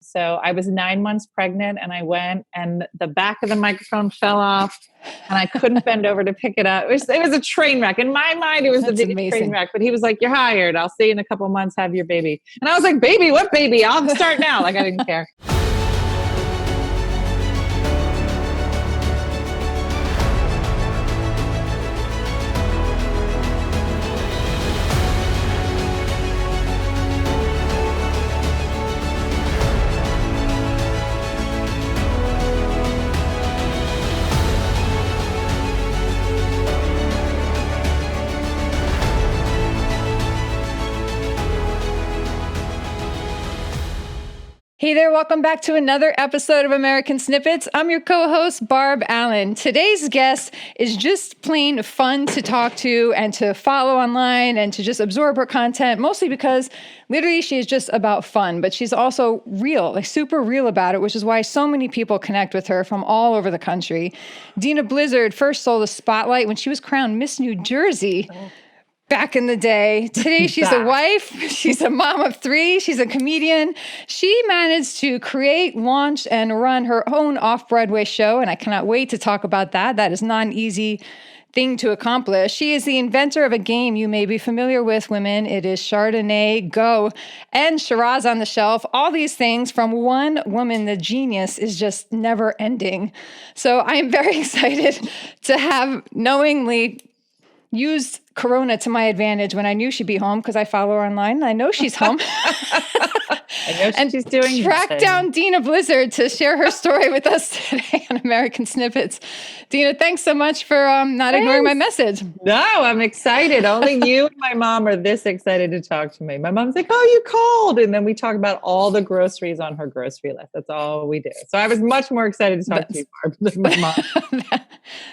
So I was 9 months pregnant and I went and the back of the microphone fell off and I couldn't bend over to pick it up. It was a train wreck. In my mind, it was the That's biggest train amazing. wreck, but he was like, "You're hired. I'll see you in a couple months, have your baby." And I was like, "Baby, what baby? I'll start now." Like I didn't care. Hey there, welcome back to another episode of American Snippets. I'm your co-host, Barb Allen. Today's guest is just plain fun to talk to and to follow online and to just absorb her content, mostly because literally she is just about fun, but she's also real, like super real about it, which is why so many people connect with her from all over the country. Deana Blizzard first stole the spotlight when she was crowned Miss New Jersey. Back in the day. Today, she's a wife. She's a mom of three. She's a comedian. She managed to create, launch, and run her own Off-Broadway show, and I cannot wait to talk about that. That is not an easy thing to accomplish. She is the inventor of a game you may be familiar with, women. It is Chardonnay, Go, and Shiraz on the Shelf. All these things from one woman. The genius is just never ending. So I am very excited to have knowingly used Corona to my advantage when I knew she'd be home because I follow her online and I know she's home. I know she's doing track down Deana Blizzard to share her story with us today on American Snippets. Deana, thanks so much for not ignoring my message. No, I'm excited. Only you and my mom are this excited to talk to me. My mom's like, "Oh, you called." And then we talk about all the groceries on her grocery list. That's all we do. So I was much more excited to talk to you, Barb, than my mom.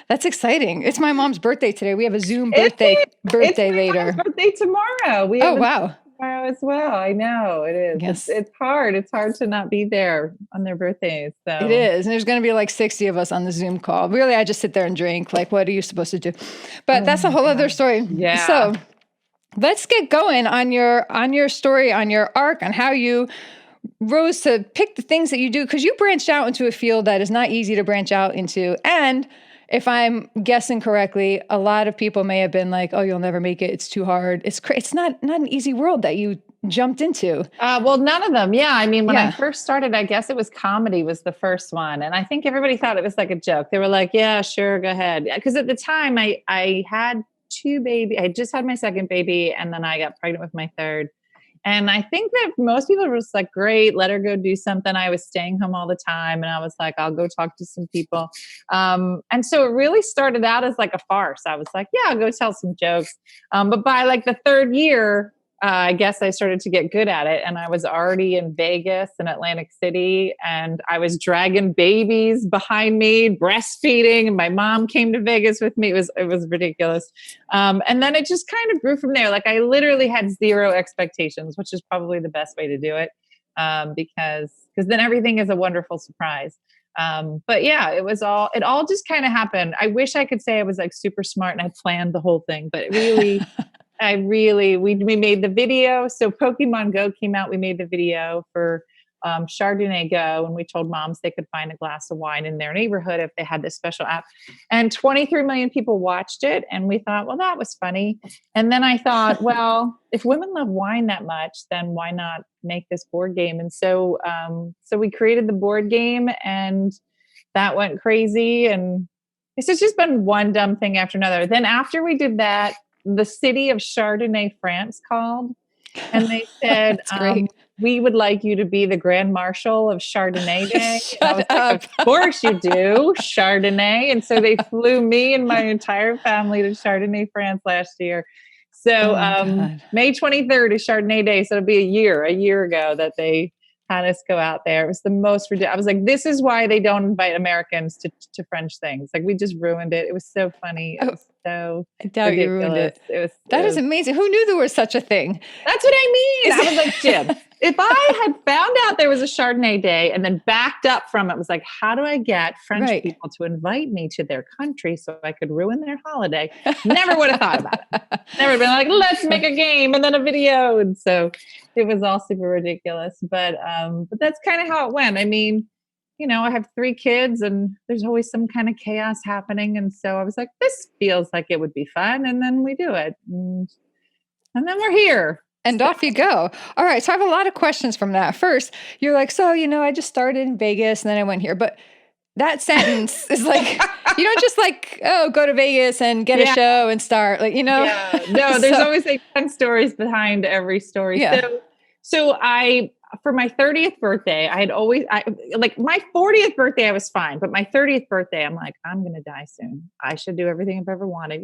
That's exciting. It's my mom's birthday today. We have a Zoom birthday later. It's my birthday tomorrow. Oh, wow. Tomorrow as well. I know it is. Yes. It's hard. It's hard to not be there on their birthdays. So it is. And there's going to be like 60 of us on the Zoom call. Really, I just sit there and drink. Like, what are you supposed to do? But that's a whole other story. Yeah. So let's get going on your story, on your arc, on how you rose to pick the things that you do, because you branched out into a field that is not easy to branch out into. And if I'm guessing correctly, a lot of people may have been like, "Oh, you'll never make it. It's too hard." It's not an easy world that you jumped into. Well, none of them. Yeah. I mean, when I first started, I guess it was comedy was the first one. And I think everybody thought it was like a joke. They were like, "Yeah, sure. Go ahead." Because at the time I had two babies. I just had my second baby and then I got pregnant with my third. And I think that most people were just like, "Great, let her go do something." I was staying home all the time and I was like, "I'll go talk to some people." And so it really started out as like a farce. I was like, "Yeah, I'll go tell some jokes." But by like the third year, I guess I started to get good at it. And I was already in Vegas and Atlantic City and I was dragging babies behind me, breastfeeding. And my mom came to Vegas with me. It was ridiculous. And then it just kind of grew from there. Like I literally had zero expectations, which is probably the best way to do it. Because then everything is a wonderful surprise. But yeah, it all just kind of happened. I wish I could say I was like super smart and I planned the whole thing, but really, we made the video. So Pokemon Go came out. We made the video for Chardonnay Go, and we told moms they could find a glass of wine in their neighborhood if they had this special app. And 23 million people watched it. And we thought, well, that was funny. And then I thought, well, if women love wine that much, then why not make this board game? And so we created the board game and that went crazy. And it's just been one dumb thing after another. Then after we did that, the city of Chardonnay, France called and they said, "We would like you to be the Grand Marshal of Chardonnay Day." Shut up. Of course you do, Chardonnay. And so they flew me and my entire family to Chardonnay, France last year. So May 23rd is Chardonnay Day. So it'll be a year ago that they had us go out there. It was the most ridiculous. I was like, this is why they don't invite Americans to French things. Like we just ruined it. It was so funny. so I doubt you ruined ridiculous. it. That is amazing. Who knew there was such a thing? That's what I mean. I was like, Jim, if I had found out there was a Chardonnay day and then backed up from it, was like, how do I get French people to invite me to their country so I could ruin their holiday? Never would have thought about it. Never been like, let's make a game and then a video. And so it was all super ridiculous. But that's kind of how it went. I mean, I have 3 kids and there's always some kind of chaos happening. And so I was like, this feels like it would be fun. And then we do it. And then we're here. And off you go. All right. So I have a lot of questions from that. First, you're like, so, I just started in Vegas and then I went here. But that sentence is like, you don't just like, go to Vegas and get a show and start. Like, Yeah. No, there's always like 10 stories behind every story. Yeah. So for my 30th birthday, my 40th birthday, I was fine. But my 30th birthday, I'm like, I'm going to die soon. I should do everything I've ever wanted.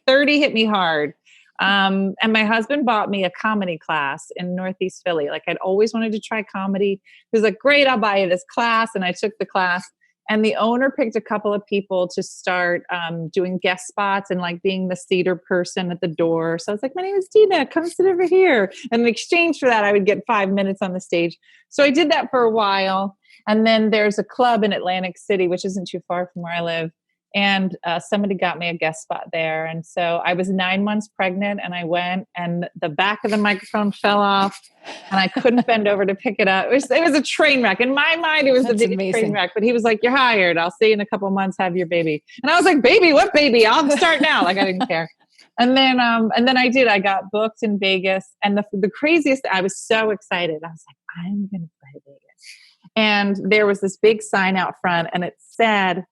30 hit me hard. And my husband bought me a comedy class in Northeast Philly. Like I'd always wanted to try comedy. He was like, great, I'll buy you this class. And I took the class and the owner picked a couple of people to start doing guest spots and like being the theater person at the door. So I was like, my name is Dena, come sit over here. And in exchange for that, I would get 5 minutes on the stage. So I did that for a while. And then there's a club in Atlantic City, which isn't too far from where I live. And somebody got me a guest spot there. And so I was 9 months pregnant and I went and the back of the microphone fell off and I couldn't bend over to pick it up. It was a train wreck. In my mind, it was the biggest train wreck. But he was like, you're hired. I'll see you in a couple months, have your baby. And I was like, baby, what baby? I'll start now. Like I didn't care. And then I did. I got booked in Vegas. And the craziest, I was so excited. I was like, I'm going to play Vegas. And there was this big sign out front and it said,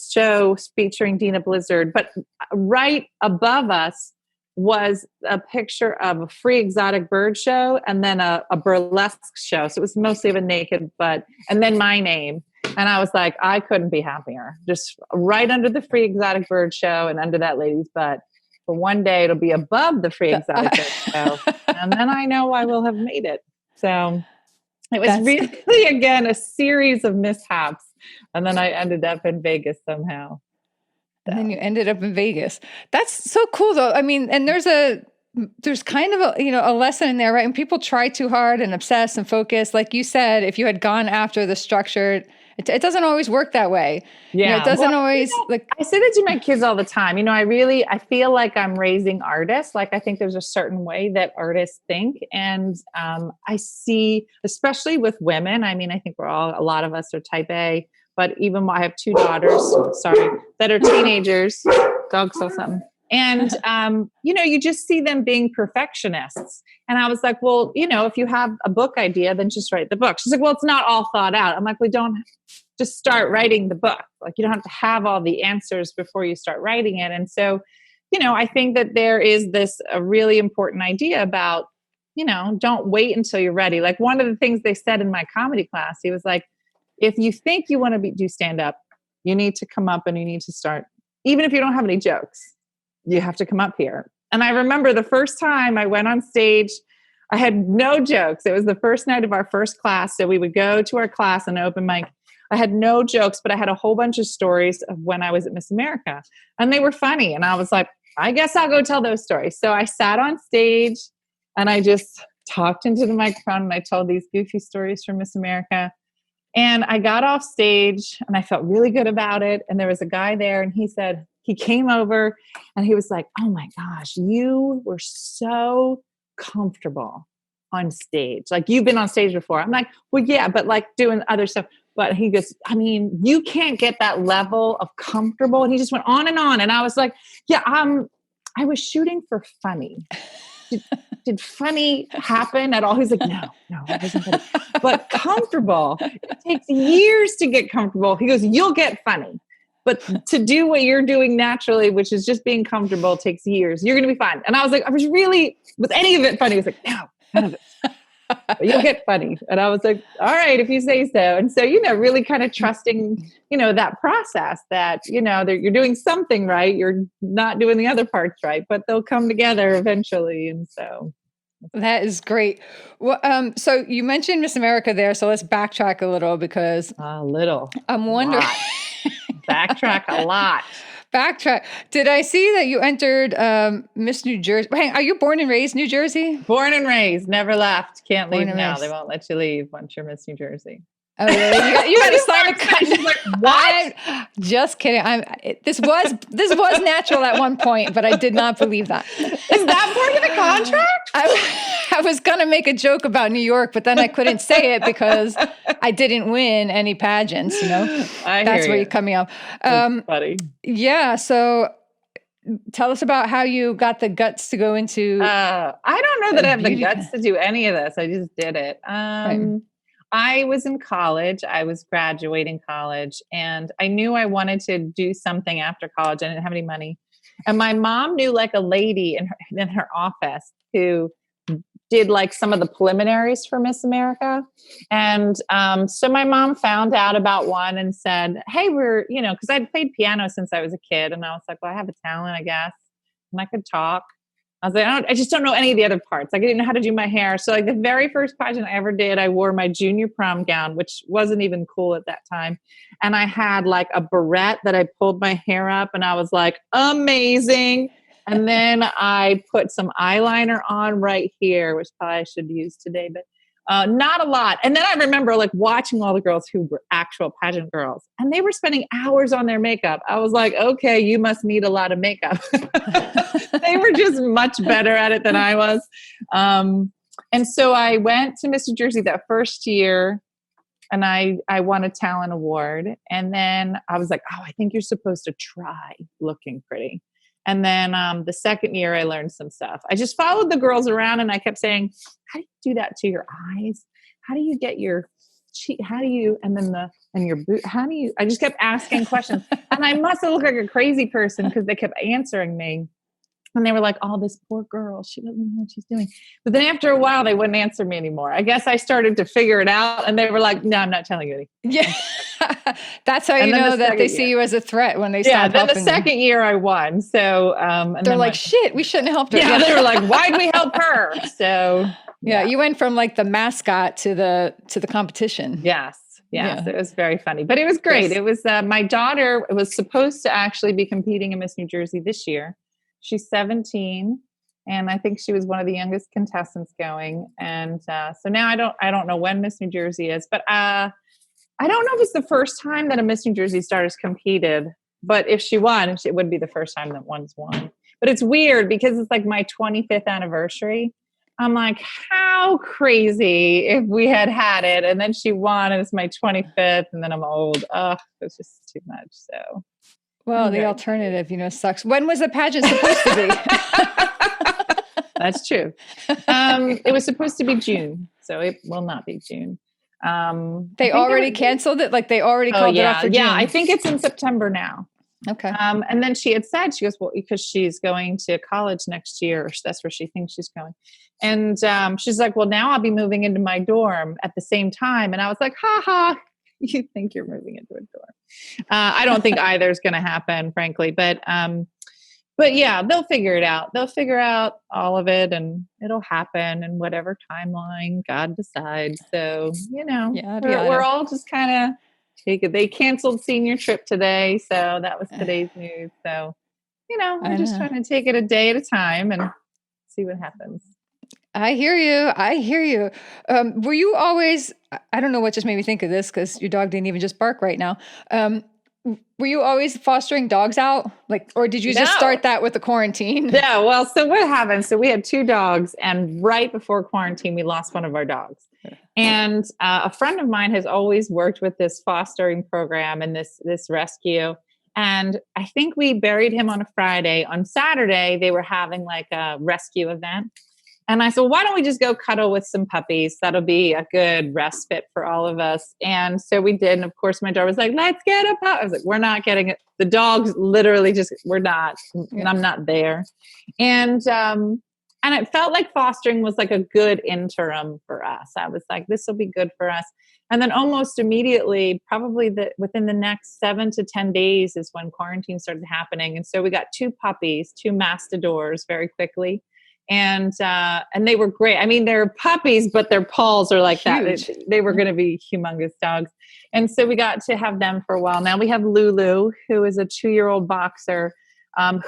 show featuring Deana Blizzard. But right above us was a picture of a free exotic bird show and then a burlesque show. So it was mostly of a naked butt and then my name. And I was like, I couldn't be happier. Just right under the free exotic bird show and under that lady's butt. For one day, it'll be above the free exotic bird show. And then I know I will have made it. So it was really, again, a series of mishaps. And then I ended up in Vegas somehow. And then you ended up in Vegas. That's so cool though. I mean, and there's kind of a lesson in there, right? And people try too hard and obsess and focus. Like you said, if you had gone after the structure, it doesn't always work that way. Yeah. It doesn't always I say that to my kids all the time. I feel like I'm raising artists. Like I think there's a certain way that artists think. And I see, especially with women, I mean, I think a lot of us are type A, but even I have 2 daughters, that are teenagers. Dog saw something. And, you just see them being perfectionists. And I was like, well, if you have a book idea, then just write the book. She's like, well, it's not all thought out. I'm like, we don't just start writing the book. Like you don't have to have all the answers before you start writing it. And so, I think that there is a really important idea about, don't wait until you're ready. Like one of the things they said in my comedy class, he was like, if you think you want to do stand up, you need to come up and you need to start, even if you don't have any jokes. You have to come up here. And I remember the first time I went on stage, I had no jokes. It was the first night of our first class. So we would go to our class and open mic. I had no jokes, but I had a whole bunch of stories of when I was at Miss America and they were funny. And I was like, I guess I'll go tell those stories. So I sat on stage and I just talked into the microphone and I told these goofy stories from Miss America. And I got off stage and I felt really good about it. And there was a guy there and he came over and he was like, oh my gosh, you were so comfortable on stage. Like you've been on stage before. I'm like, well, yeah, but like doing other stuff. But he goes, I mean, you can't get that level of comfortable. And he just went on and on. And I was like, yeah, I was shooting for funny. Did funny happen at all? He's like, no, it wasn't funny. But comfortable, it takes years to get comfortable. He goes, you'll get funny. But to do what you're doing naturally, which is just being comfortable, takes years. You're going to be fine. And I was like, was any of it funny? He was like, no, none of it. But you'll get funny. And I was like, all right, if you say so. And so, really kind of trusting, that process that, you're doing something right. You're not doing the other parts right, but they'll come together eventually. And so. That is great. Well, so you mentioned Miss America there. So let's backtrack a little because I'm wondering. Backtrack backtrack. Did I see that you entered Miss New Jersey? Hang, are you born and raised New Jersey? Born and raised, never left. Can't leave now. Raised. They won't let you leave once you're Miss New Jersey. Oh, really? You got to sign a contract. Like, what? Just kidding. This was natural at one point, but I did not believe that. Is that part of the contract? I was going to make a joke about New York, but then I couldn't say it because I didn't win any pageants, you know? That's where you're coming up. Funny. Yeah. So tell us about how you got the guts to go into. I don't know that I have the guts to do any of this. I just did it. Right. I was in college. I was graduating college, and I knew I wanted to do something after college. I didn't have any money. And my mom knew like a lady in her office who did like some of the preliminaries for Miss America. And so my mom found out about one and said, hey, because I'd played piano since I was a kid. And I was like, well, I have a talent, I guess. And I could talk. I was like, I just don't know any of the other parts. Like, I didn't know how to do my hair. So like the very first pageant I ever did, I wore my junior prom gown, which wasn't even cool at that time. And I had like a barrette that I pulled my hair up, and I was like, amazing. And then I put some eyeliner on right here, which probably I should use today, but not a lot. And then I remember like watching all the girls who were actual pageant girls, and they were spending hours on their makeup. I was like, okay, you must need a lot of makeup. They were just much better at it than I was. And so I went to Miss New Jersey that first year, and I won a talent award. And then I was like, oh, I think you're supposed to try looking pretty. And then the second year I learned some stuff. I just followed the girls around, and I kept saying, how do you do that to your eyes? How do you get your cheek? How do you, and your boot? How do you, I just kept asking questions. And I must have looked like a crazy person because they kept answering me. And they were like, oh, this poor girl, she doesn't know what she's doing. But then after a while, they wouldn't answer me anymore. I guess I started to figure it out, and they were like, no, I'm not telling you anything. Yeah. That's how you know that they see you as a threat when they stop helping. Yeah, then the second year I won. So and they're like, shit, we shouldn't have helped her. Yeah, they were like, why'd we help her? So yeah, you went from like the mascot to the competition. Yes. Yeah. So it was very funny, but it was great. Yes. It was my daughter was supposed to actually be competing in Miss New Jersey this year. She's 17, and I think she was one of the youngest contestants going. And so now I don't know when Miss New Jersey is, but I don't know if it's the first time that a Miss New Jersey star has competed. But if she won, it would be the first time that one's won. But it's weird because it's like my 25th anniversary. I'm like, how crazy if we had it, and then she won, and it's my 25th, and then I'm old. It's just too much. So. Well, the alternative, sucks. When was the pageant supposed to be? That's true. It was supposed to be June, so it will not be June. They already canceled it? Like they already called it off for June? Yeah, I think it's in September now. Okay. And then she had said, she goes, well, because she's going to college next year. That's where she thinks she's going. And she's like, well, now I'll be moving into my dorm at the same time. And I was like, ha ha. You think you're moving into a dorm. I don't think either is going to happen, frankly. But yeah, they'll figure it out. They'll figure out all of it, and it'll happen in whatever timeline God decides. So, we're all just kind of take it. They canceled senior trip today. So that was today's news. So, we're just trying to take it a day at a time and see what happens. I hear you. Were you always, I don't know what just made me think of this because your dog didn't even just bark right now. Were you always fostering dogs out? Or did you just start that with the quarantine? Yeah. Well, so what happened? So we had 2 dogs, and right before quarantine, we lost one of our dogs. And a friend of mine has always worked with this fostering program and this rescue. And I think we buried him on a Friday. On Saturday, they were having like a rescue event. And I said, well, why don't we just go cuddle with some puppies? That'll be a good respite for all of us. And so we did. And of course, my daughter was like, let's get a pup. I was like, we're not getting it. The dogs literally we're not, and I'm not there. And it felt like fostering was like a good interim for us. I was like, this will be good for us. And then almost immediately, probably within the next 7 to 10 days is when quarantine started happening. And so we got 2 puppies, 2 mastadors very quickly. And they were great. I mean, they're puppies, but their paws are like Huge. that. They were going to be humongous dogs. And so we got to have them for a while. Now we have Lulu, who is a 2-year-old boxer,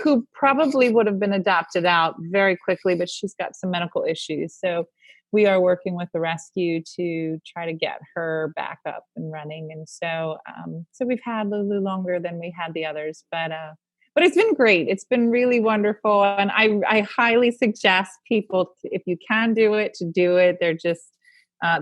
who probably would have been adopted out very quickly, but she's got some medical issues. So we are working with the rescue to try to get her back up and running. And so we've had Lulu longer than we had the others, but it's been great. It's been really wonderful. And I highly suggest people, if you can do it, to do it. They're just,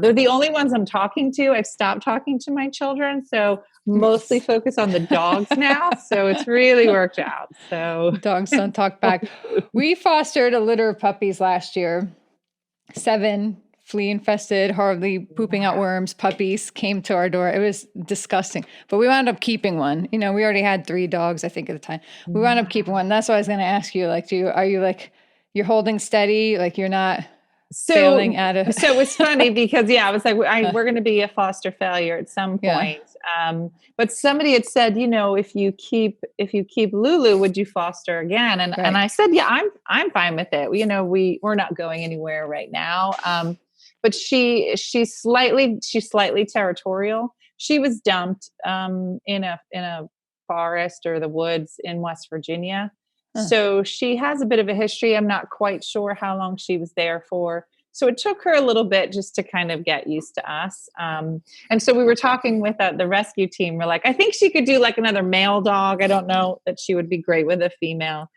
they're the only ones I'm talking to. I've stopped talking to my children. So mostly focus on the dogs now. So it's really worked out. So dogs don't talk back. We fostered a litter of puppies last year. 7 flea infested, horribly pooping out worms, puppies came to our door. It was disgusting, but we wound up keeping one. You know, we already had 3 dogs, I think, at the time. We wound up keeping one. That's what I was going to ask you. Like, are you like, you're holding steady? Like you're not failing at it? So it was funny because I was like, we're going to be a foster failure at some point. But somebody had said, you know, if you keep Lulu, would you foster again? And and I said, yeah, I'm fine with it. You know, we're not going anywhere right now. But she's slightly territorial. She was dumped in a forest or the woods in West Virginia. So she has a bit of a history. I'm not quite sure how long she was there for. So it took her a little bit just to kind of get used to us. And so we were talking with the rescue team. We're like, I think she could do like another male dog. I don't know that she would be great with a female.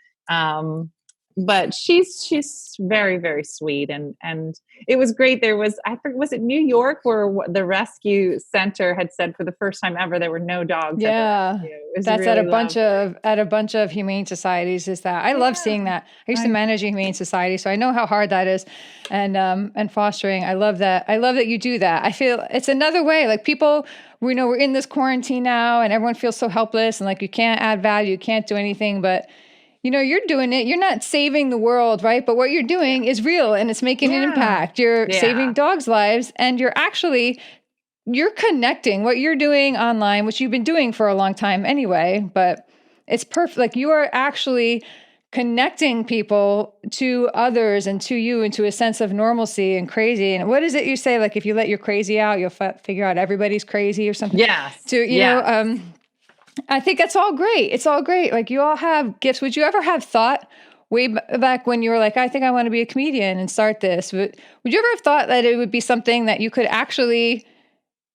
But she's very, very sweet. And it was great. There was, was it New York where the rescue center had said for the first time ever, there were no dogs. Yeah. That's really at a bunch of humane societies is that. I love seeing that. I used to manage a humane society, so I know how hard that is. And fostering, I love that. I love that you do that. I feel it's another way, like people, we know we're in this quarantine now and everyone feels so helpless and like you can't add value, you can't do anything, but you know, you're doing it. You're not saving the world, right? But what you're doing is real and it's making an impact. You're saving dogs' lives and you're connecting what you're doing online, which you've been doing for a long time anyway, but it's perfect. Like you are actually connecting people to others and to you into a sense of normalcy and crazy. And what is it you say? Like if you let your crazy out, you'll figure out everybody's crazy or something. Yes. You know, I think it's all great. It's all great. Like you all have gifts. Would you ever have thought way back when you were like, I think I want to be a comedian and start this? Would you ever have thought that it would be something that you could actually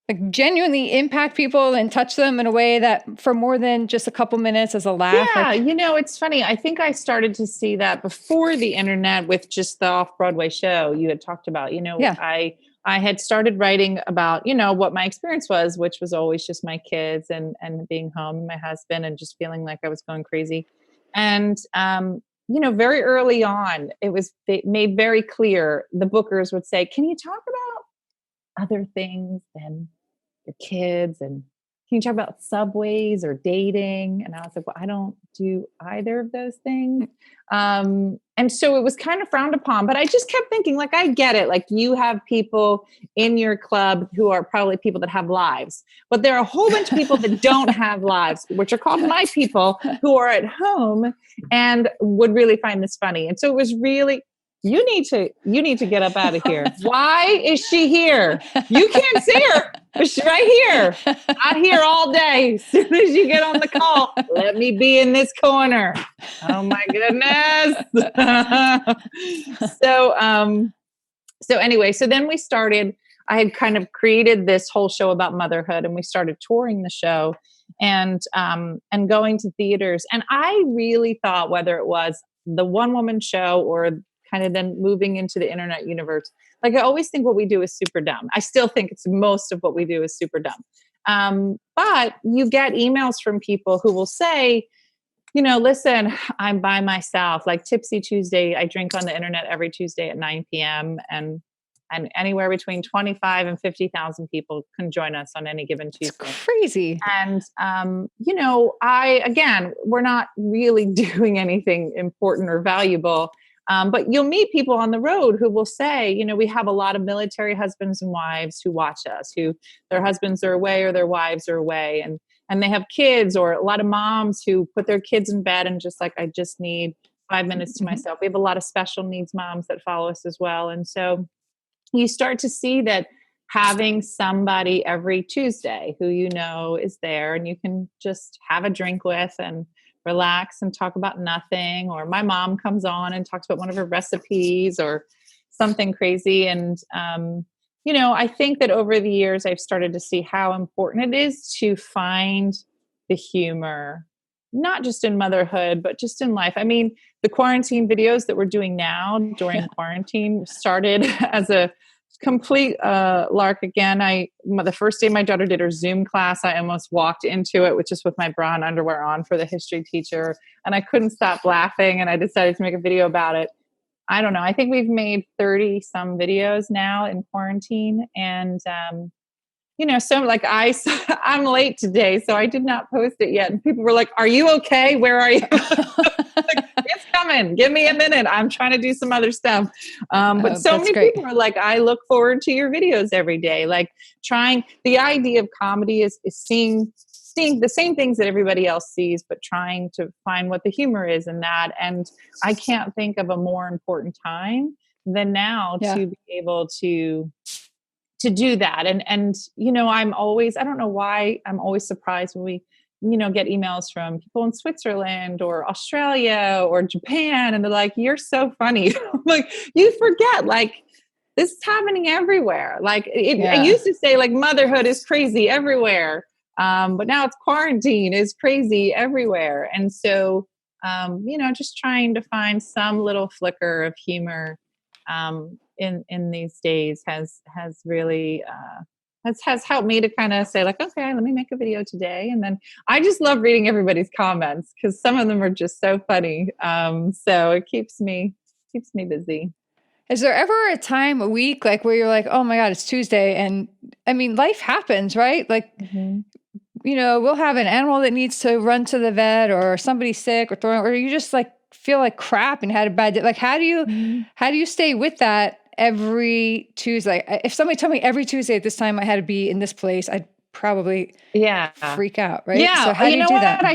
like genuinely impact people and touch them in a way that for more than just a couple minutes as a laugh? Yeah, you know, it's funny. I think I started to see that before the internet with just the Off-Broadway show you had talked about. You know, I had started writing about, you know, what my experience was, which was always just my kids and being home, my husband, and just feeling like I was going crazy. And, you know, very early on, it made very clear, the bookers would say, can you talk about other things than your kids? And can you talk about subways or dating? And I was like, well, I don't do either of those things. And so it was kind of frowned upon, but I just kept thinking, like, I get it. Like you have people in your club who are probably people that have lives, but there are a whole bunch of people that don't have lives, which are called my people, who are at home and would really find this funny. And so it was really, you need to get up out of here. Why is she here? You can't see her. But she's right here. Not here all day. As soon as you get on the call, let me be in this corner. Oh my goodness. So anyway, so then we started, I had kind of created this whole show about motherhood and we started touring the show and going to theaters. And I really thought whether it was the one woman show or kind of then moving into the internet universe. Like I always think what we do is super dumb. I still think it's most of what we do is super dumb. But you get emails from people who will say, you know, listen, I'm by myself, like Tipsy Tuesday. I drink on the internet every Tuesday at 9 p.m. And anywhere between 25 and 50,000 people can join us on any given Tuesday. It's crazy. And, you know, we're not really doing anything important or valuable. But you'll meet people on the road who will say, you know, we have a lot of military husbands and wives who watch us, who their husbands are away or their wives are away and they have kids, or a lot of moms who put their kids in bed and just like, I just need 5 minutes to myself. We have a lot of special needs moms that follow us as well. And so you start to see that having somebody every Tuesday who is there and you can just have a drink with and relax and talk about nothing, or my mom comes on and talks about one of her recipes or something crazy. And I think that over the years I've started to see how important it is to find the humor, not just in motherhood, but just in life. I mean, the quarantine videos that we're doing now during quarantine started as a complete lark. Again, the first day my daughter did her Zoom class, I almost walked into it with my bra and underwear on for the history teacher, and I couldn't stop laughing, and I decided to make a video about it. I don't know. I think we've made 30 some videos now in quarantine, and so like I'm late today, so I did not post it yet. And people were like, "Are you okay? Where are you?" Like, it's coming. Give me a minute. I'm trying to do some other stuff. But so many people are like, "I look forward to your videos every day." Like the idea of comedy is seeing the same things that everybody else sees, but trying to find what the humor is in that. And I can't think of a more important time than now to be able to do that. And I don't know why I'm always surprised when we, get emails from people in Switzerland or Australia or Japan. And they're like, "You're so funny." I'm like, you forget, like, this is happening everywhere. Like I used to say like motherhood is crazy everywhere. But now it's quarantine is crazy everywhere. And so, just trying to find some little flicker of humor, in these days has really has helped me to kind of say like, okay, let me make a video today. And then I just love reading everybody's comments because some of them are just so funny. So it keeps me busy. Is there ever a time a week like where you're like, oh my God, it's Tuesday? And I mean, life happens, right? Like, we'll have an animal that needs to run to the vet, or somebody's sick, or you just like feel like crap and had a bad day. Like, how do you stay with that every Tuesday? If somebody told me every Tuesday at this time I had to be in this place, I'd probably freak out, right? Yeah. So how do you do that?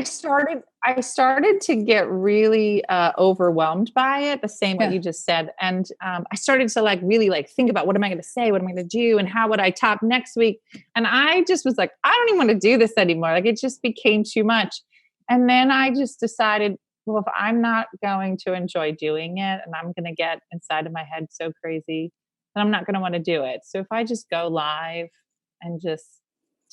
I started to get really overwhelmed by it, the same what you just said. And I started to like really like think about what am I going to say? What am I going to do? And how would I top next week? And I just was like, I don't even want to do this anymore. Like it just became too much. And then I just decided, well, if I'm not going to enjoy doing it and I'm going to get inside of my head so crazy, then I'm not going to want to do it. So if I just go live and just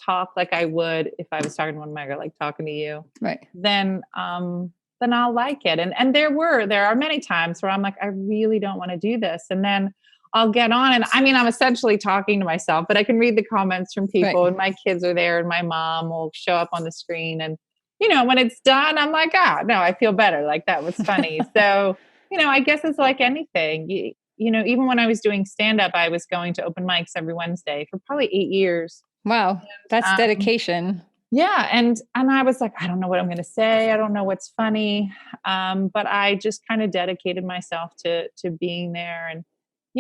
talk like I would if I was talking to one of my girls, like talking to you, right? Then I'll like it. And there are many times where I'm like, I really don't want to do this. And then I'll get on. And I mean, I'm essentially talking to myself, but I can read the comments from people and my kids are there and my mom will show up on the screen. And, when it's done, I'm like, no, I feel better. Like that was funny. So, I guess it's like anything, even when I was doing stand-up, I was going to open mics every Wednesday for probably 8 years. Wow. That's dedication. Yeah. And I was like, I don't know what I'm going to say. I don't know what's funny. But I just kind of dedicated myself to being there. And,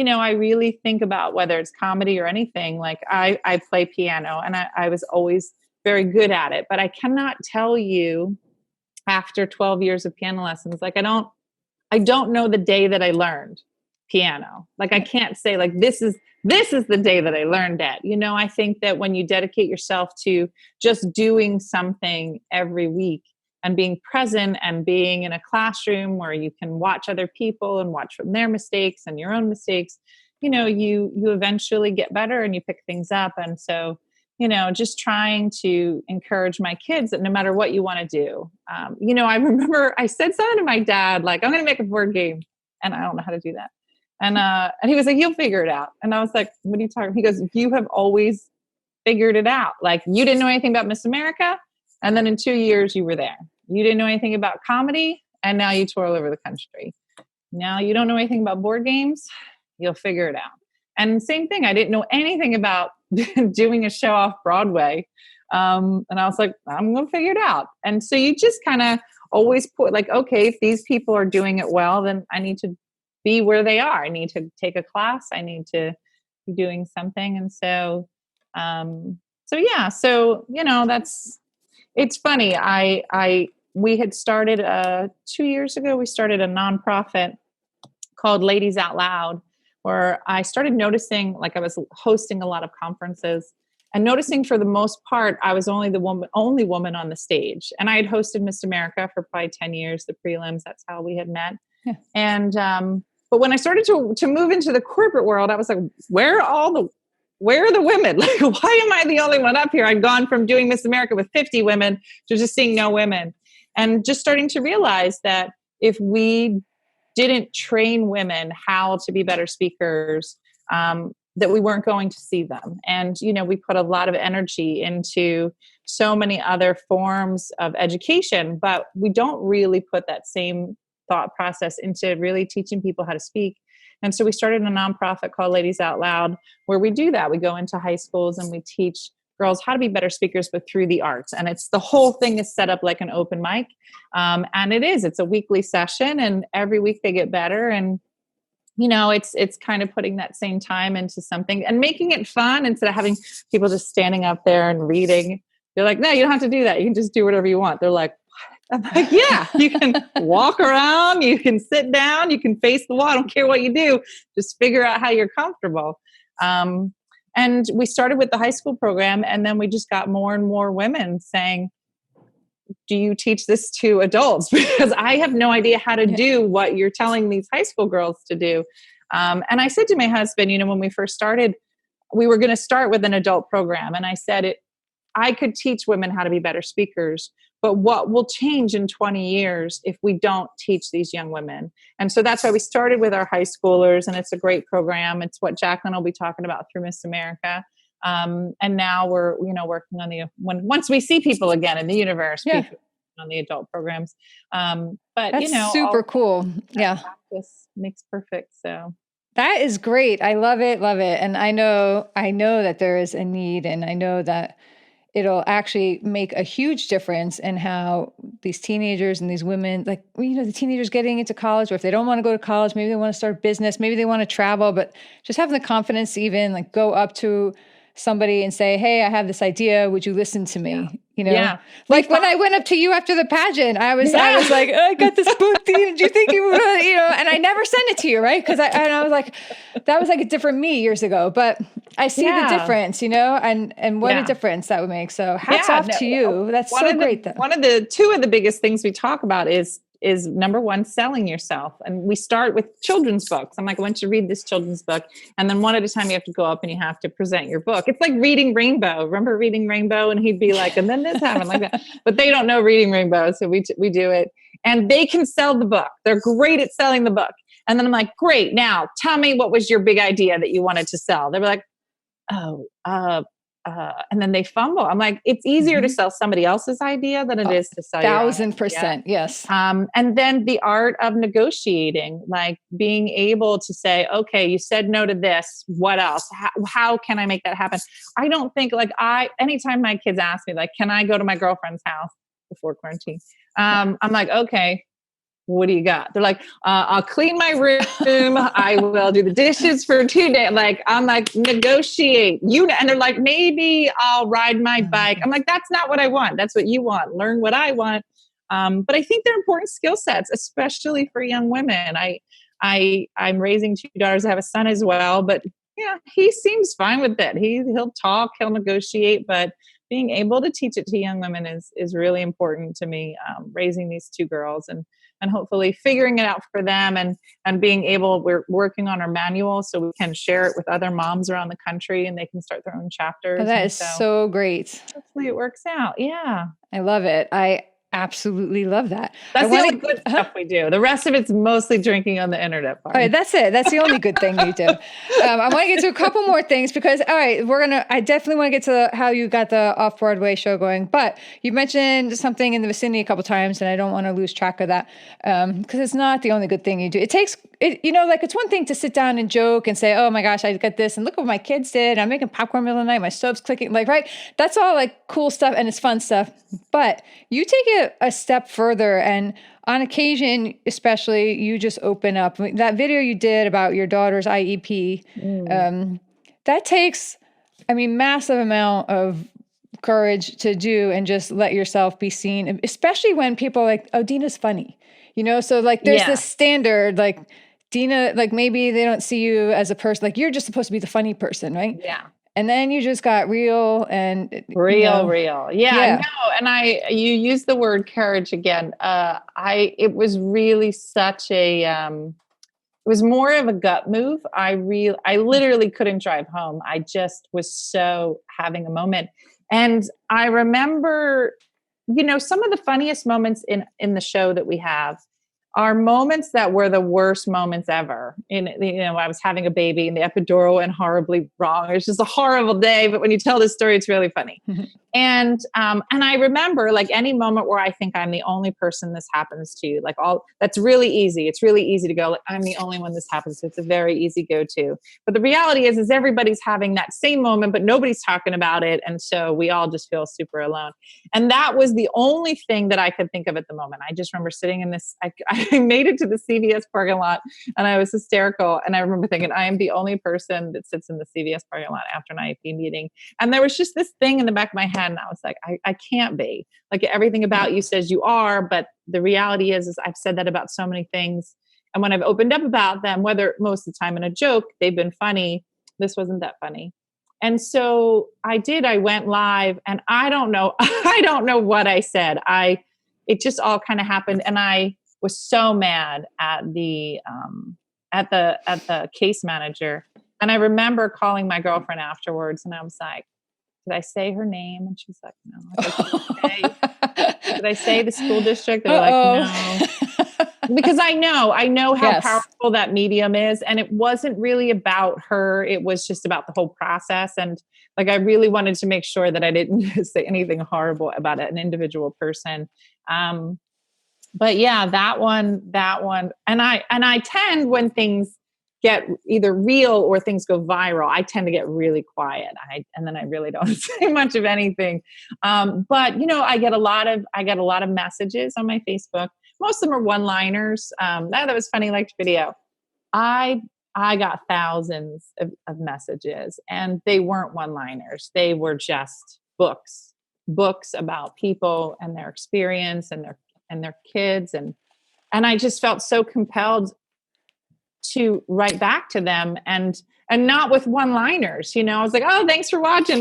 I really think about whether it's comedy or anything. Like I play piano and I was always very good at it, but I cannot tell you after 12 years of piano lessons, like I don't know the day that I learned piano. Like I can't say like, this is the day that I learned it. I think that when you dedicate yourself to just doing something every week and being present and being in a classroom where you can watch other people and watch from their mistakes and your own mistakes, you eventually get better and you pick things up. And so, just trying to encourage my kids that no matter what you want to do, I remember I said something to my dad, like, I'm going to make a board game and I don't know how to do that. And he was like, you'll figure it out. And I was like, what are you talking? He goes, you have always figured it out. Like you didn't know anything about Miss America. And then in 2 years you were there. You didn't know anything about comedy. And now you tour all over the country. Now you don't know anything about board games. You'll figure it out. And same thing. I didn't know anything about doing a show off Broadway. And I was like, I'm going to figure it out. And so you just kind of always put like, okay, if these people are doing it well, then I need to be where they are. I need to take a class. I need to be doing something. And so, it's funny. I we had started 2 years ago, we started a nonprofit called Ladies Out Loud, where I started noticing, like I was hosting a lot of conferences and noticing for the most part, I was only woman on the stage. And I had hosted Miss America for probably 10 years, the prelims, that's how we had met. Yeah. And, but when I started to move into the corporate world, I was like, where are the women? Like, why am I the only one up here? I'd gone from doing Miss America with 50 women to just seeing no women. And just starting to realize that if we didn't train women how to be better speakers, that we weren't going to see them. And, we put a lot of energy into so many other forms of education, but we don't really put that same thought process into really teaching people how to speak. And so we started a nonprofit called Ladies Out Loud, where we do that. We go into high schools and we teach girls how to be better speakers, but through the arts. And it's the whole thing is set up like an open mic. And it's a weekly session, and every week they get better. And, it's kind of putting that same time into something and making it fun instead of having people just standing up there and reading. They're like, no, you don't have to do that. You can just do whatever you want. They're like, what? I'm like, yeah, you can walk around, you can sit down, you can face the wall. I don't care what you do. Just figure out how you're comfortable. And we started with the high school program, and then we just got more and more women saying, do you teach this to adults? Because I have no idea how to do what you're telling these high school girls to do. And I said to my husband, when we first started, we were going to start with an adult program. And I said, I could teach women how to be better speakers, but what will change in 20 years if we don't teach these young women? And so that's why we started with our high schoolers, and it's a great program. It's what Jacqueline will be talking about through Miss America. And now we're, working on once we see people again in the universe, people on the adult programs. But that's super cool. Yeah. Practice makes perfect. So that is great. I love it. Love it. And I know that there is a need, and I know that it'll actually make a huge difference in how these teenagers and these women, like, the teenagers getting into college, or if they don't want to go to college, maybe they want to start a business, maybe they want to travel, but just having the confidence to even like go up to somebody and say, hey, I have this idea. Would you listen to me? Yeah. Like when I went up to you after the pageant, I was like, I got this book. Did you think you would, and I never sent it to you. Right. Cause I was like, that was like a different me years ago, but I see the difference, and what a difference that would make. So hats off to you. That's so great. Two of the biggest things we talk about is number one, selling yourself. And we start with children's books. I'm like, I want you to read this children's book. And then one at a time, you have to go up and you have to present your book. It's like reading Rainbow. Remember reading Rainbow? And he'd be like, and then this happened like that. But they don't know reading Rainbow. So we do it. And they can sell the book. They're great at selling the book. And then I'm like, great. Now tell me, what was your big idea that you wanted to sell? They were like, and then they fumble. I'm like, it's easier to sell somebody else's idea than it is to sell 1,000%. Yes. And then the art of negotiating, like being able to say, okay, you said no to this. What else? How can I make that happen? I don't think anytime my kids ask me, like, can I go to my girlfriend's house before quarantine? I'm like, okay. What do you got? They're like, I'll clean my room. I will do the dishes for 2 days. Like, I'm like, negotiate. And they're like, maybe I'll ride my bike. I'm like, that's not what I want. That's what you want. Learn what I want. But I think they're important skill sets, especially for young women. I'm raising 2 daughters. I have a son as well, but he seems fine with it. He'll talk, he'll negotiate, but being able to teach it to young women is really important to me. Raising these 2 girls and hopefully figuring it out for them and being able, we're working on our manual so we can share it with other moms around the country and they can start their own chapters. Oh, that is so great. Hopefully it works out. Yeah. I love it. I absolutely love that. That's the only good stuff we do. The rest of it's mostly drinking on the internet. All right, that's it. That's the only good thing you do. I want to get to a couple more things because, all right, I definitely want to get to how you got the Off-Broadway show going, but you mentioned something in the vicinity a couple times and I don't want to lose track of that because it's not the only good thing you do. It takes, it's one thing to sit down and joke and say, oh my gosh, I got this and look what my kids did. I'm making popcorn middle of the night. My stove's clicking, right? That's all like cool stuff and it's fun stuff, but you take it a step further and on occasion, especially, you just open up. That video you did about your daughter's IEP, that takes, massive amount of courage to do and just let yourself be seen, especially when people are like, oh, Dena's funny, so like there's this standard, like Deana, like maybe they don't see you as a person, like you're just supposed to be the funny person, right? Yeah. And then you just got real and real. Yeah. No. And you use the word courage again. It was really such a, it was more of a gut move. I literally couldn't drive home. I just was so having a moment. And I remember, some of the funniest moments in the show that we have are moments that were the worst moments ever. I was having a baby and the epidural went horribly wrong. It was just a horrible day. But when you tell this story, it's really funny. And I remember, like, any moment where I think I'm the only person this happens to, like, that's really easy. It's really easy to go, like, I'm the only one this happens to. It's a very easy go-to. But the reality is everybody's having that same moment, but nobody's talking about it. And so we all just feel super alone. And that was the only thing that I could think of at the moment. I just remember sitting in this, I made it to the CVS parking lot and I was hysterical. And I remember thinking, I am the only person that sits in the CVS parking lot after an IEP meeting. And there was just this thing in the back of my head. And I was like, I can't be. Like, everything about you says you are, but the reality is I've said that about so many things. And when I've opened up about them, whether most of the time in a joke, they've been funny. This wasn't that funny. And so I went live and I don't know what I said. It just all kind of happened. And I was so mad at the case manager. And I remember calling my girlfriend afterwards and I was like, did I say her name? And she's like, no. I was like, did I say the school district? They were like, no. Because I know how powerful that medium is. And it wasn't really about her. It was just about the whole process. And like, I really wanted to make sure that I didn't say anything horrible about an individual person. But yeah, that one. And I tend, when things get either real or things go viral, I tend to get really quiet. And then I really don't say much of anything. But I get a lot of messages on my Facebook. Most of them are one-liners. That was funny, liked video. I got thousands of messages, and they weren't one-liners. They were just books about people and their experience and their kids. And I just felt so compelled to write back to them and not with one-liners. I was like, oh, thanks for watching.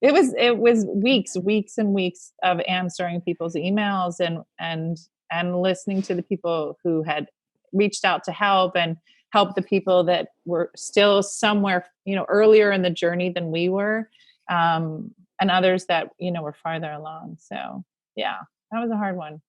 It was weeks and weeks of answering people's emails and listening to the people who had reached out to help and help the people that were still somewhere, earlier in the journey than we were, and others that, were farther along. So yeah, that was a hard one.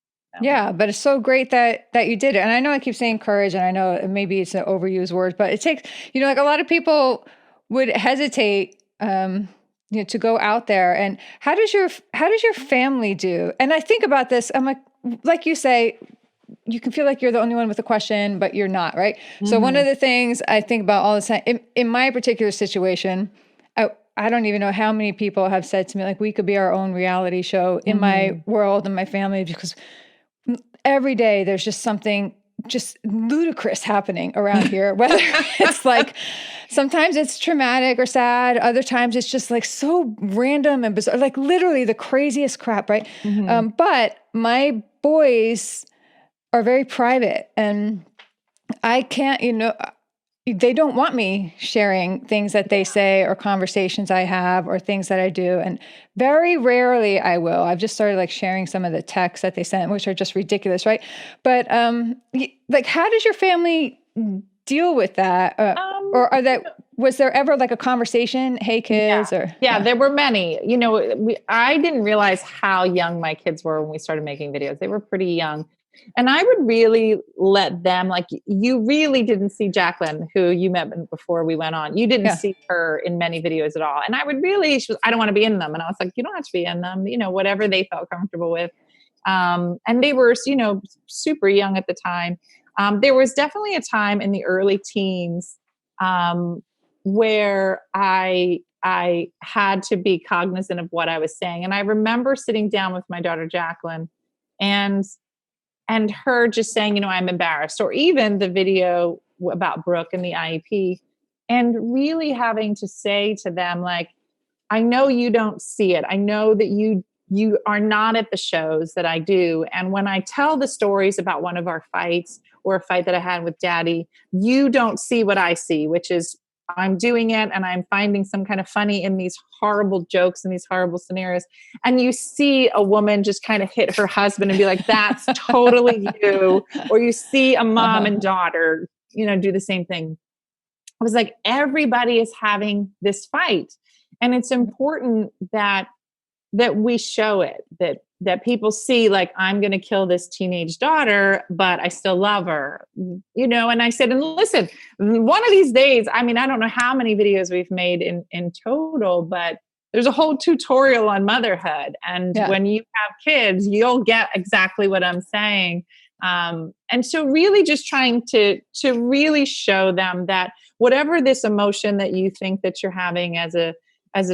Yeah, but it's so great that you did it. And I know I keep saying courage, and I know maybe it's an overused word, but it takes, like a lot of people would hesitate, to go out there. And how does your family do? And I think about this, I'm like you say, you can feel like you're the only one with a question, but you're not, right? Mm-hmm. So one of the things I think about all the time, in my particular situation, I don't even know how many people have said to me, like, we could be our own reality show in my world and my family, because every day there's just something just ludicrous happening around here, whether it's like, sometimes it's traumatic or sad. Other times it's just like so random and bizarre, like literally the craziest crap. Right. Mm-hmm. But my boys are very private, and I can't, they don't want me sharing things that they say or conversations I have or things that I do. And very rarely I will. I've just started like sharing some of the texts that they sent, which are just ridiculous. Right. But like, how does your family deal with that? Was there ever like a conversation? Hey kids, there were many, I didn't realize how young my kids were when we started making videos. They were pretty young. And I would really let them, like, you really didn't see Jacqueline, who you met before we went on. You didn't see her in many videos at all. And I would really, I don't want to be in them. And I was like, you don't have to be in them, whatever they felt comfortable with. And they were, super young at the time. There was definitely a time in the early teens where I had to be cognizant of what I was saying. And I remember sitting down with my daughter, Jacqueline, and her just saying, I'm embarrassed, or even the video about Brooke and the IEP, and really having to say to them, like, I know you don't see it. I know that you are not at the shows that I do. And when I tell the stories about one of our fights or a fight that I had with Daddy, you don't see what I see, which is I'm doing it and I'm finding some kind of funny in these horrible jokes and these horrible scenarios. And you see a woman just kind of hit her husband and be like, that's totally you. Or you see a mom and daughter, do the same thing. I was like, everybody is having this fight. And it's important that we show it, that people see, like, I'm going to kill this teenage daughter, but I still love her, and I said, and listen, one of these days, I mean, I don't know how many videos we've made in total, but there's a whole tutorial on motherhood. And when you have kids, you'll get exactly what I'm saying. And so really just trying to really show them that whatever this emotion that you think that you're having as a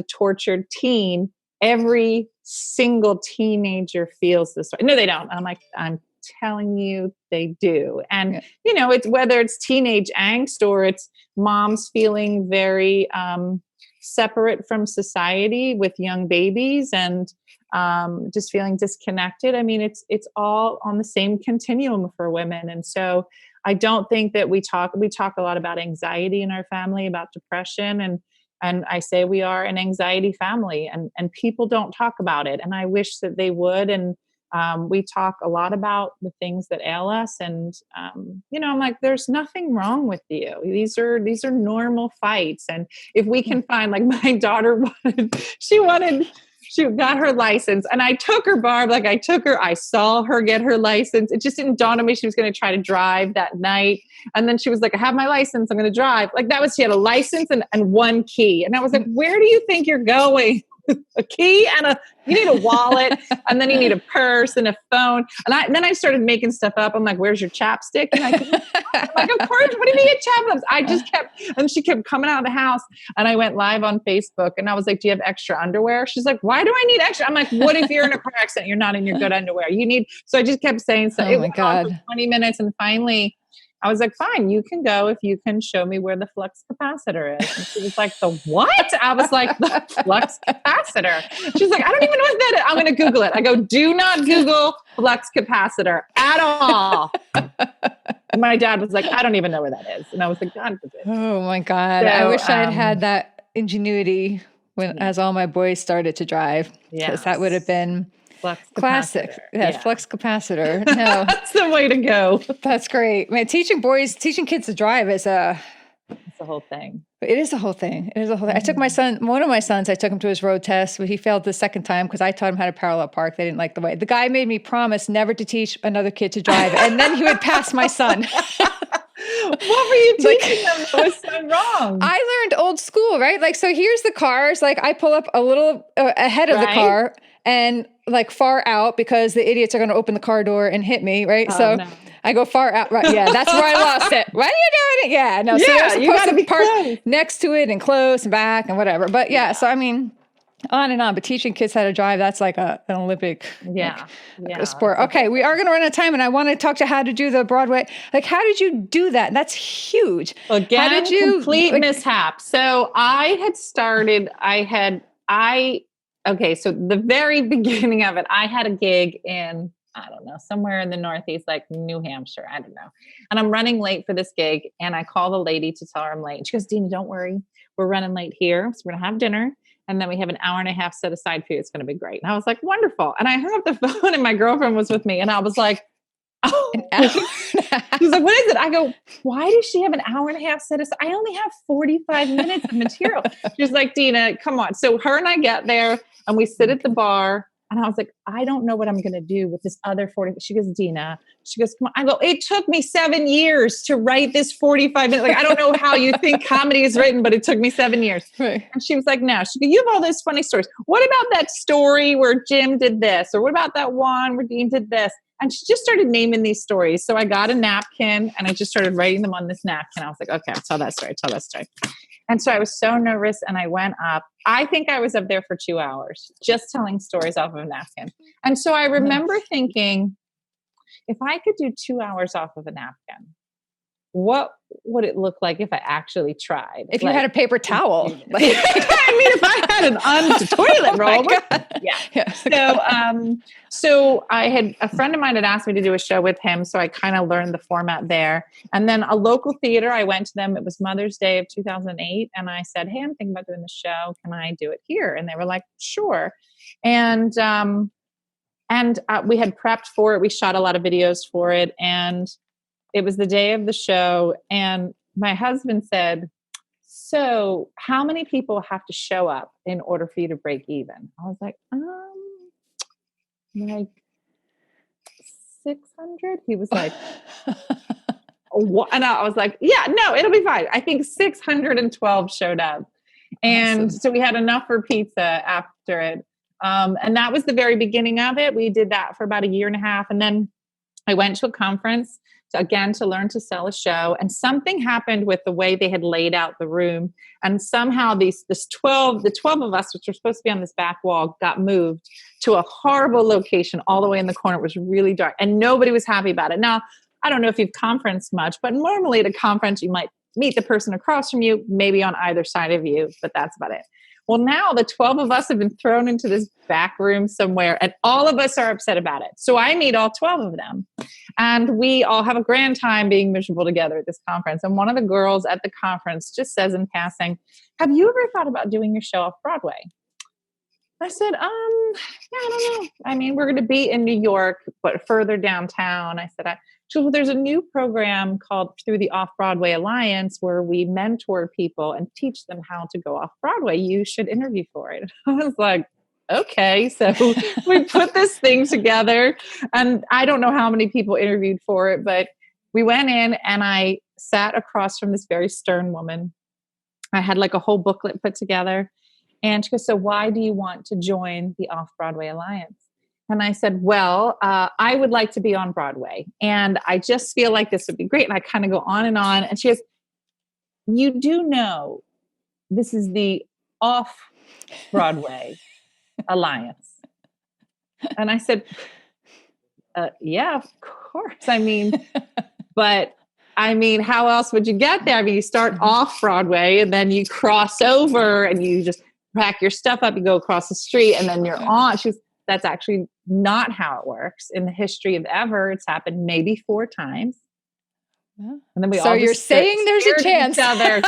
tortured teen, every single teenager feels this way. No, they don't. I'm like, I'm telling you, they do. And, it's whether it's teenage angst or it's moms feeling very separate from society with young babies and just feeling disconnected. I mean, it's all on the same continuum for women. And so I don't think that we talk a lot about anxiety in our family, about depression, and I say we are an anxiety family, and people don't talk about it. And I wish that they would. And we talk a lot about the things that ail us. And, I'm like, there's nothing wrong with you. These are normal fights. And if we can find, like, my daughter she got her license, and I took her, Barb, I saw her get her license. It just didn't dawn on me she was going to try to drive that night. And then she was like, I have my license, I'm going to drive. Like, she had a license and one key. And I was like, where do you think you're going? A key and you need a wallet, and then you need a purse and a phone. And then I started making stuff up. I'm like, where's your chapstick? And I'm like, of course, what do you mean chapsticks? I just and she kept coming out of the house, and I went live on Facebook, and I was like, do you have extra underwear? She's like, why do I need extra? I'm like, what if you're in a car accident? You're not in your good underwear. So I just kept saying so. Oh, it my went God. on for 20 minutes. And finally I was like, fine, you can go if you can show me where the flux capacitor is. And she was like, the what? I was like, the flux capacitor. She's like, I don't even know what that is. I'm going to Google it. I go, do not Google flux capacitor at all. And my dad was like, I don't even know where that is. And I was like, God forbid. Oh my God. So, I wish I had had that ingenuity as all my boys started to drive. Because that would have been flux classic. Yeah, flux capacitor. No, that's the way to go. That's great. Man, teaching kids to drive is it's a whole thing. It is a whole thing. I took one of my sons, I took him to his road test, but he failed the second time because I taught him how to parallel park. They didn't like the way. The guy made me promise never to teach another kid to drive, and then he would pass my son. What were you teaching them that was so wrong? I learned old school, right? Like, so here's the cars. Like, I pull up a little ahead of the car and like far out because the idiots are going to open the car door and hit me, right? No. I go far out, right? Yeah, that's where I lost it. Why are you doing it? Yeah, no. So they're supposed to park next to it and close and back and whatever. But so I mean, on and on. But teaching kids how to drive, that's like an Olympic sport. Okay, we are going to run out of time, and I want to talk to how to do the Broadway. Like, how did you do that? That's huge. Again, how did you complete mishap? So I had started. Okay, so the very beginning of it, I had a gig in, I don't know, somewhere in the Northeast, like New Hampshire, I don't know. And I'm running late for this gig, and I call the lady to tell her I'm late. And she goes, Deana, don't worry. We're running late here. So we're going to have dinner, and then we have an hour and a half set aside for you. It's going to be great. And I was like, wonderful. And I hung up the phone, and my girlfriend was with me, and I was like, oh. She's like, what is it? I go, why does she have an hour and a half set aside? I only have 45 minutes of material. She's like, Deana, come on. So her and I get there, and we sit at the bar, and I was like, I don't know what I'm going to do with this other 40. She goes, Deana. She goes, come on. I go, it took me 7 years to write this 45 minutes. Like, I don't know how you think comedy is written, but it took me 7 years. Right. And she was like, no. She goes, you have all those funny stories. What about that story where Jim did this? Or what about that one where Dean did this? And she just started naming these stories. So I got a napkin, and I just started writing them on this napkin. I was like, okay, I'll tell that story. And so I was so nervous, and I went up. I think I was up there for 2 hours just telling stories off of a napkin. And so I remember thinking, if I could do 2 hours off of a napkin, what would it look like if I actually tried? If you had a paper towel. I mean, if I had an toilet roll. Yeah. So I had a friend of mine had asked me to do a show with him. So I kind of learned the format there. And then a local theater, I went to them. It was Mother's Day of 2008. And I said, hey, I'm thinking about doing the show. Can I do it here? And they were like, sure. And we had prepped for it. We shot a lot of videos for it. And it was the day of the show. And my husband said, so how many people have to show up in order for you to break even? I was like 600. He was like, what? And I was like, yeah, no, it'll be fine. I think 612 showed up. And so we had enough for pizza after it. And that was the very beginning of it. We did that for about a year and a half. And then I went to a conference to learn to sell a show. And something happened with the way they had laid out the room. And somehow the 12 of us, which were supposed to be on this back wall, got moved to a horrible location all the way in the corner. It was really dark and nobody was happy about it. Now, I don't know if you've conferenced much, but normally at a conference, you might meet the person across from you, maybe on either side of you, but that's about it. Well, now the 12 of us have been thrown into this back room somewhere and all of us are upset about it. So I meet all 12 of them and we all have a grand time being miserable together at this conference. And one of the girls at the conference just says in passing, have you ever thought about doing your show off-Broadway? I said, yeah, I don't know. I mean, we're going to be in New York, but further downtown. I said, she goes, well, there's a new program called through the Off-Broadway Alliance where we mentor people and teach them how to go off-Broadway. You should interview for it. I was like, okay. So we put this thing together and I don't know how many people interviewed for it, but we went in and I sat across from this very stern woman. I had like a whole booklet put together. And she goes, so why do you want to join the Off-Broadway Alliance? And I said, well, I would like to be on Broadway. And I just feel like this would be great. And I kind of go on. And she goes, you do know this is the Off-Broadway Alliance. And I said, yeah, of course. I mean, how else would you get there? I mean, you start off Broadway and then you cross over and you just pack your stuff up, you go across the street and then you're on. She goes, that's actually not how it works. In the history of ever, it's happened maybe 4 times. Yeah. And then we all you're saying there's a chance. Each other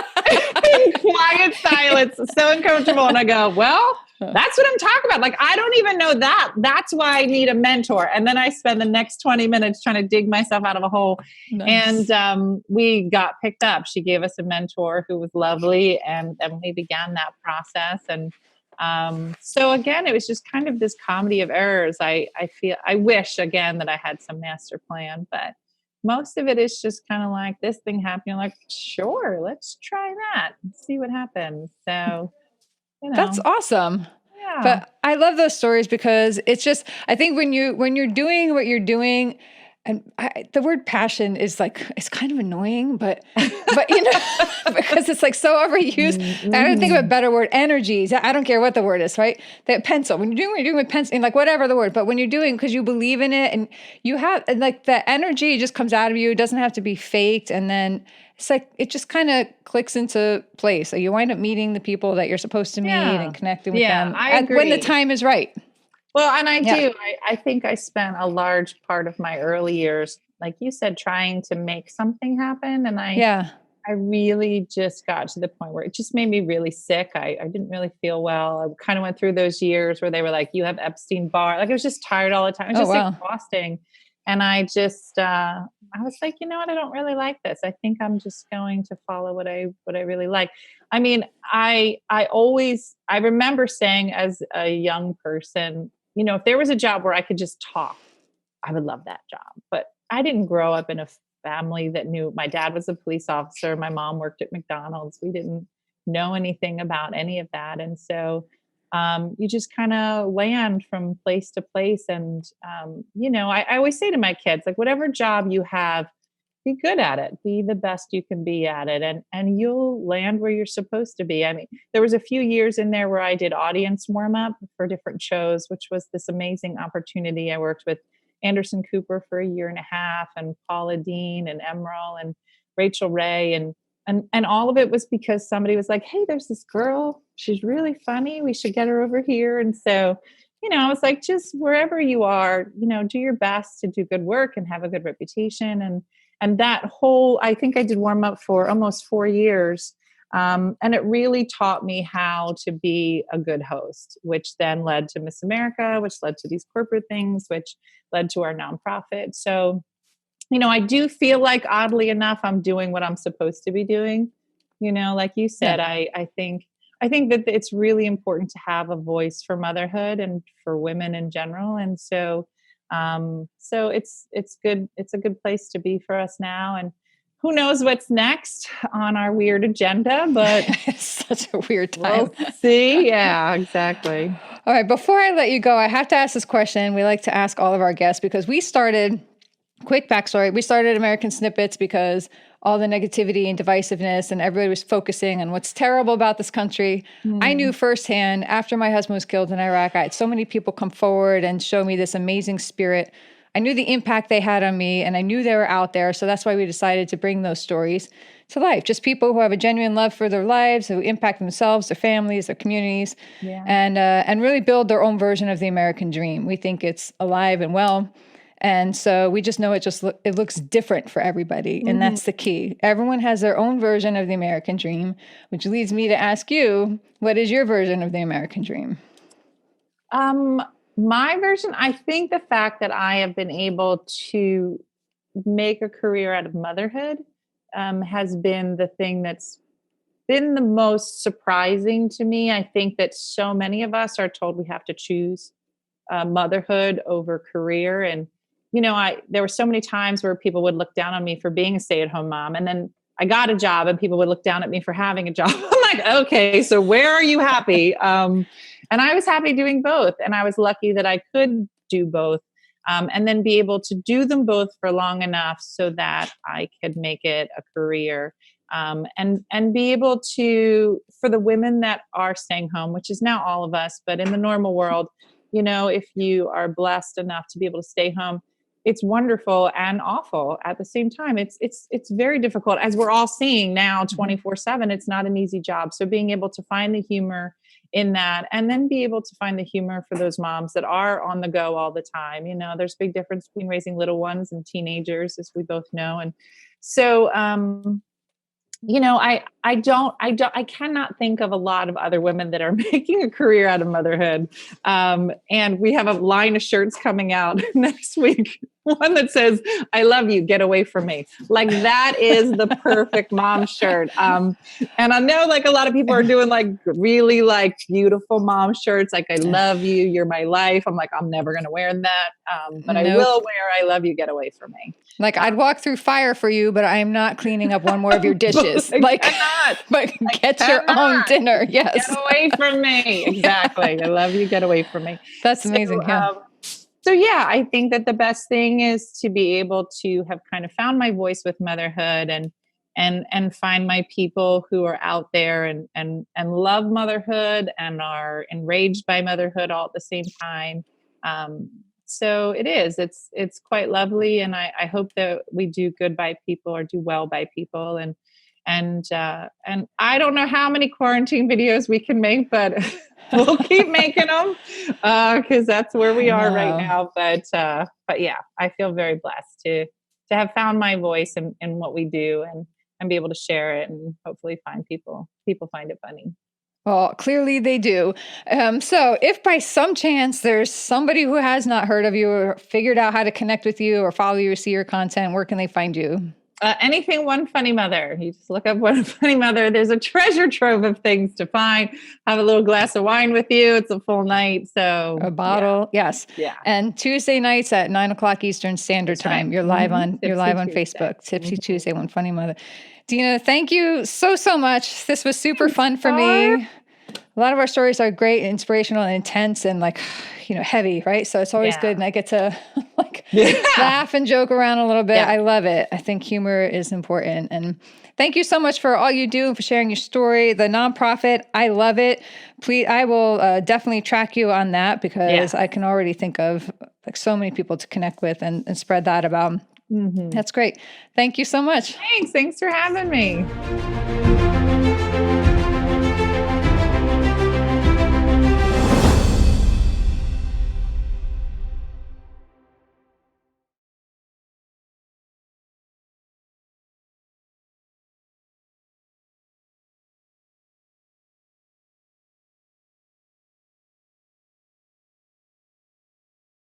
in quiet silence, so uncomfortable. And I go, well, that's what I'm talking about. Like, I don't even know that. That's why I need a mentor. And then I spend the next 20 minutes trying to dig myself out of a hole. Nice. And we got picked up. She gave us a mentor who was lovely. And then we began that process. And so again, it was just kind of this comedy of errors. I wish again that I had some master plan, but most of it is just kind of like this thing happening. Like, sure, let's try that and see what happens. So, that's awesome. Yeah. But I love those stories because it's just, I think when you're doing what you're doing, and the word passion is like, it's kind of annoying, but because it's like so overused. Mm-hmm. I don't think of a better word. Energies. I don't care what the word is, right? That pencil. When you're doing with pencil, like whatever the word, but when you're doing, because you believe in it and you have like the energy just comes out of you. It doesn't have to be faked. And then it's like, it just kind of clicks into place. So you wind up meeting the people that you're supposed to meet and connecting with them when the time is right. Well, and I do. I think I spent a large part of my early years, like you said, trying to make something happen. And I really just got to the point where it just made me really sick. I didn't really feel well. I kind of went through those years where they were like, you have Epstein-Barr. Like I was just tired all the time. It was just exhausting. And I just, I was like, you know what? I don't really like this. I think I'm just going to follow what I really like. I mean, I remember saying as a young person, you know, if there was a job where I could just talk, I would love that job. But I didn't grow up in a family that knew. My dad was a police officer. My mom worked at McDonald's. We didn't know anything about any of that. And so you just kind of land from place to place. And, you know, I always say to my kids, like, whatever job you have, be good at it, be the best you can be at it. And you'll land where you're supposed to be. I mean, there was a few years in there where I did audience warm up for different shows, which was this amazing opportunity. I worked with Anderson Cooper for a year and a half and Paula Dean and Emerald. And Rachel Ray, and all of it was because somebody was like, hey, there's this girl, she's really funny, we should get her over here. And so, I was like, just wherever you are, do your best to do good work and have a good reputation. And that whole, I think I did warm up for almost 4 years. And it really taught me how to be a good host, which then led to Miss America, which led to these corporate things, which led to our nonprofit. So, I do feel like, oddly enough, I'm doing what I'm supposed to be doing. Like you said, yeah. I think that it's really important to have a voice for motherhood and for women in general. And so it's good. It's a good place to be for us now. And who knows what's next on our weird agenda, but it's such a weird time. We'll see. Yeah, exactly. All right. Before I let you go, I have to ask this question. We like to ask all of our guests because quick backstory, we started American Snippets because all the negativity and divisiveness and everybody was focusing on what's terrible about this country. I knew firsthand after my husband was killed in Iraq, I had so many people come forward and show me this amazing spirit. I knew the impact they had on me and I knew they were out there. So that's why we decided to bring those stories to life. Just people who have a genuine love for their lives, who impact themselves, their families, their communities, and really build their own version of the American dream. We think it's alive and well. And so we just know it looks different for everybody. And that's the key. Everyone has their own version of the American dream, which leads me to ask you, what is your version of the American dream? My version, I think the fact that I have been able to make a career out of motherhood has been the thing that's been the most surprising to me. I think that so many of us are told we have to choose motherhood over career. And there were so many times where people would look down on me for being a stay-at-home mom. And then I got a job and people would look down at me for having a job. I'm like, okay, so where are you happy? And I was happy doing both. And I was lucky that I could do both and then be able to do them both for long enough so that I could make it a career and be able to, for the women that are staying home, which is now all of us, but in the normal world, if you are blessed enough to be able to stay home, it's wonderful and awful at the same time. It's very difficult, as we're all seeing now 24/7. It's not an easy job. So being able to find the humor in that and then be able to find the humor for those moms that are on the go all the time. There's a big difference between raising little ones and teenagers, as we both know. And so, I cannot think of a lot of other women that are making a career out of motherhood. And we have a line of shirts coming out next week. One that says, I love you, get away from me. Like that is the perfect mom shirt. And I know like a lot of people are doing like really like beautiful mom shirts. Like, I love you, you're my life. I'm like, I'm never going to wear that. But I will wear, I love you, get away from me. Like I'd walk through fire for you, but I'm not cleaning up one more of your dishes. Get your own dinner. Yes. Get away from me. Exactly. I love you. Get away from me. That's amazing. So yeah, I think that the best thing is to be able to have kind of found my voice with motherhood and find my people who are out there and love motherhood and are enraged by motherhood all at the same time. So it's quite lovely. And I hope that we do good by people or do well by people. And I don't know how many quarantine videos we can make, but we'll keep making them because that's where we are right now. But yeah, I feel very blessed to have found my voice in what we do and be able to share it and hopefully find people find it funny. Well, clearly they do. So if by some chance there's somebody who has not heard of you or figured out how to connect with you or follow you or see your content, where can they find you? Anything One Funny Mother. You just look up One Funny Mother. There's a treasure trove of things to find. Have a little glass of wine with you. It's a full night. So a bottle. Yeah. Yes. Yeah. And Tuesday nights at 9:00 Eastern Standard Time. Right. You're live on Facebook. Tipsy Tuesday, One Funny Mother. Deana, thank you so much. This was super fun for me. A lot of our stories are great, inspirational, and intense, and heavy, right? So it's always good, and I get to laugh and joke around a little bit. Yeah. I love it. I think humor is important, and thank you so much for all you do and for sharing your story. The nonprofit, I love it. Please, I will definitely track you on that because I can already think of so many people to connect with and spread that about. Mm-hmm. That's great. Thank you so much. Thanks for having me.